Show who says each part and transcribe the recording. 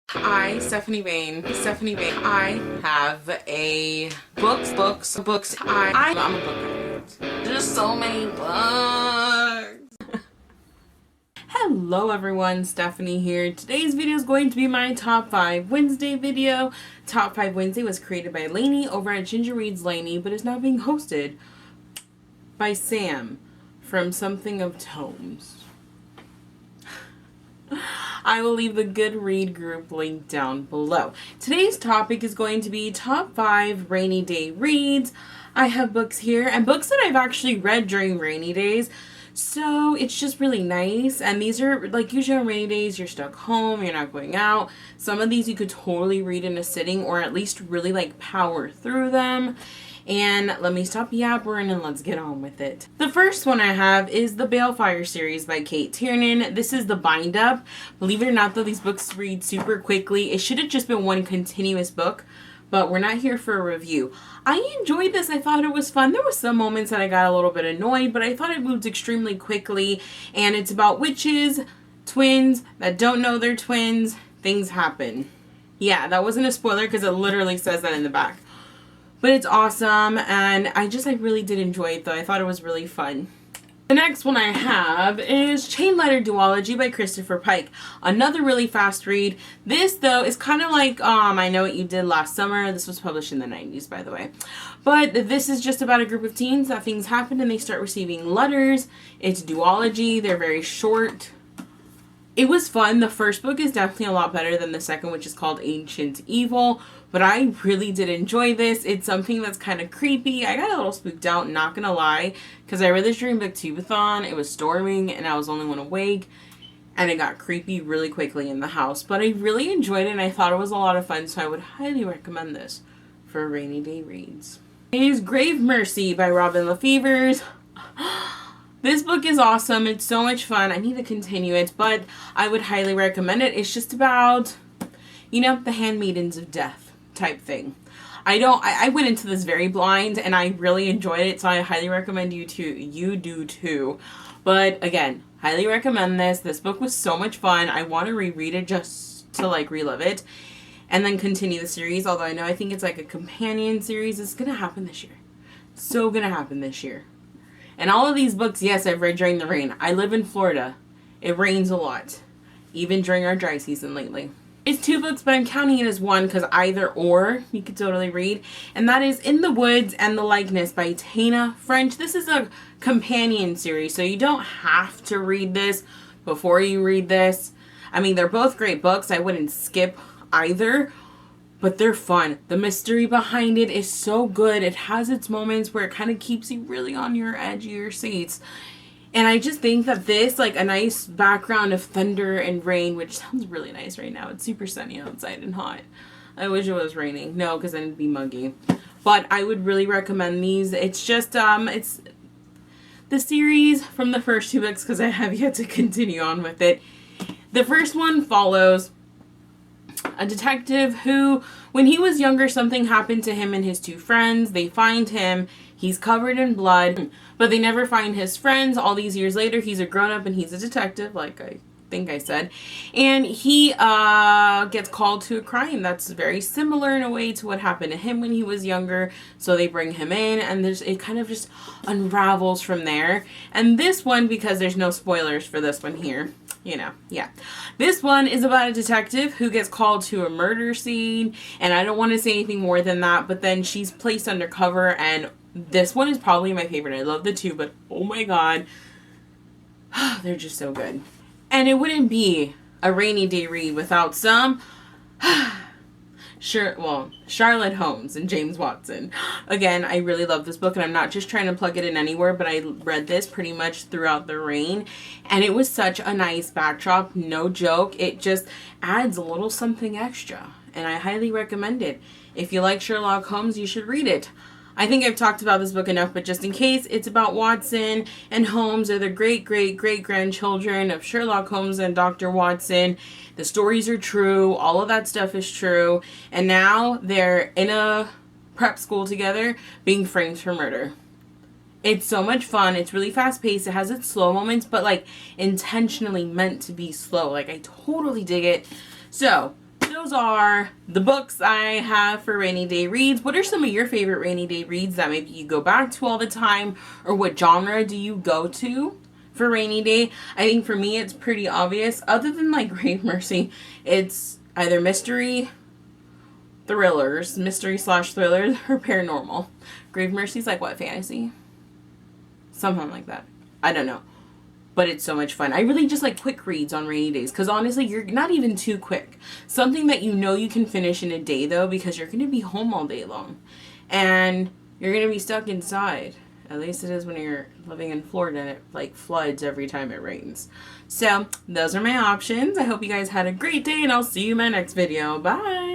Speaker 1: Stephanie Vane, I have a books. I'm a book nerd. There's so many books. Hello everyone, Stephanie here. Today's video is going to be my Top 5 Wednesday video. Top 5 Wednesday was created by Lainey over at Ginger Reads Lainey, but is now being hosted by Sam from Something of Tomes. I will leave the Good Read group link down below. Today's topic is going to be top 5 rainy day reads. I have books here and books that I've actually read during rainy days. So it's just really nice. And these are like usually on rainy days, you're stuck home, you're not going out. Some of these you could totally read in a sitting or at least really like power through them. And let me stop yappering and let's get on with it. The first one I have is the Balefire series by Kate Tiernan. This is the bind up. Believe it or not though, these books read super quickly. It should have just been one continuous book, but we're not here for a review. I enjoyed this. I thought it was fun. There were some moments that I got a little bit annoyed, but I thought it moved extremely quickly. And it's about witches, twins that don't know they're twins. Things happen. Yeah, that wasn't a spoiler because it literally says that in the back. But it's awesome, and I really did enjoy it, though. I thought it was really fun. The next one I have is Chain Letter Duology by Christopher Pike. Another really fast read. This, though, is kind of like I Know What You Did Last Summer. This was published in the 90s, by the way. But this is just about a group of teens that things happen, and they start receiving letters. It's duology. They're very short. It was fun. The first book is definitely a lot better than the second, which is called Ancient Evil. But I really did enjoy this. It's something that's kind of creepy. I got a little spooked out, not gonna lie, because I read this during Booktubeathon. It was storming, and I was the only one awake. And it got creepy really quickly in the house. But I really enjoyed it, and I thought it was a lot of fun, so I would highly recommend this for rainy day reads. Hes Grave Mercy by Robin Lefevers. This book is awesome. It's so much fun. I need to continue it, but I would highly recommend it. It's just about, you know, the handmaidens of death type thing. I went into this very blind and I really enjoyed it, so I highly recommend you do too. But again, highly recommend this. This book was so much fun. I want to reread it just to like relive it and then continue the series, although I think it's like a companion series. It's gonna happen this year. So gonna happen this year. And all of these books, yes, I've read during the rain. I live in Florida. It rains a lot, even during our dry season lately. It's 2 books, but I'm counting it as one because either or you could totally read. And that is In the Woods and the Likeness by Tana French. This is a companion series, so you don't have to read this before you read this. I mean, they're both great books. I wouldn't skip either, but they're fun. The mystery behind it is so good. It has its moments where it kind of keeps you really on your edge of your seats. And I just think that this, like a nice background of thunder and rain, which sounds really nice right now. It's super sunny outside and hot. I wish it was raining. No, because then it'd be muggy. But I would really recommend these. It's just, it's the series from the first 2 books because I have yet to continue on with it. The first one follows a detective who, when he was younger, something happened to him and his 2 friends. They find him. He's covered in blood, but they never find his friends. All these years later, he's a grown-up and he's a detective, like I think I said. And he gets called to a crime that's very similar in a way to what happened to him when he was younger. So they bring him in, and it kind of just unravels from there. And this one, because there's no spoilers for this one here, you know, yeah. This one is about a detective who gets called to a murder scene, and I don't want to say anything more than that, but then she's placed undercover, and this one is probably my favorite. I love the 2, but oh my god, they're just so good. And it wouldn't be a rainy day read without some Charlotte Holmes and James Watson. Again, I really love this book, and I'm not just trying to plug it in anywhere, but I read this pretty much throughout the rain, and it was such a nice backdrop. No joke. It just adds a little something extra, and I highly recommend it. If you like Sherlock Holmes, you should read it. I think I've talked about this book enough, but just in case, it's about Watson and Holmes. They're the great-great-great-grandchildren of Sherlock Holmes and Dr. Watson. The stories are true. All of that stuff is true. And now they're in a prep school together being framed for murder. It's so much fun. It's really fast-paced. It has its slow moments, but, like, intentionally meant to be slow. Like, I totally dig it. So, those are the books I have for rainy day reads. What are some of your favorite rainy day reads that maybe you go back to all the time? Or what genre do you go to for rainy day? I think for me it's pretty obvious. Other than like Grave Mercy, it's either mystery slash thrillers, or paranormal. Grave Mercy's like what, fantasy? Something like that. I don't know. But it's so much fun. I really just like quick reads on rainy days because honestly, you're not even too quick. Something that you know you can finish in a day though, because you're going to be home all day long. And you're going to be stuck inside. At least it is when you're living in Florida and it like floods every time it rains. So those are my options. I hope you guys had a great day and I'll see you in my next video. Bye!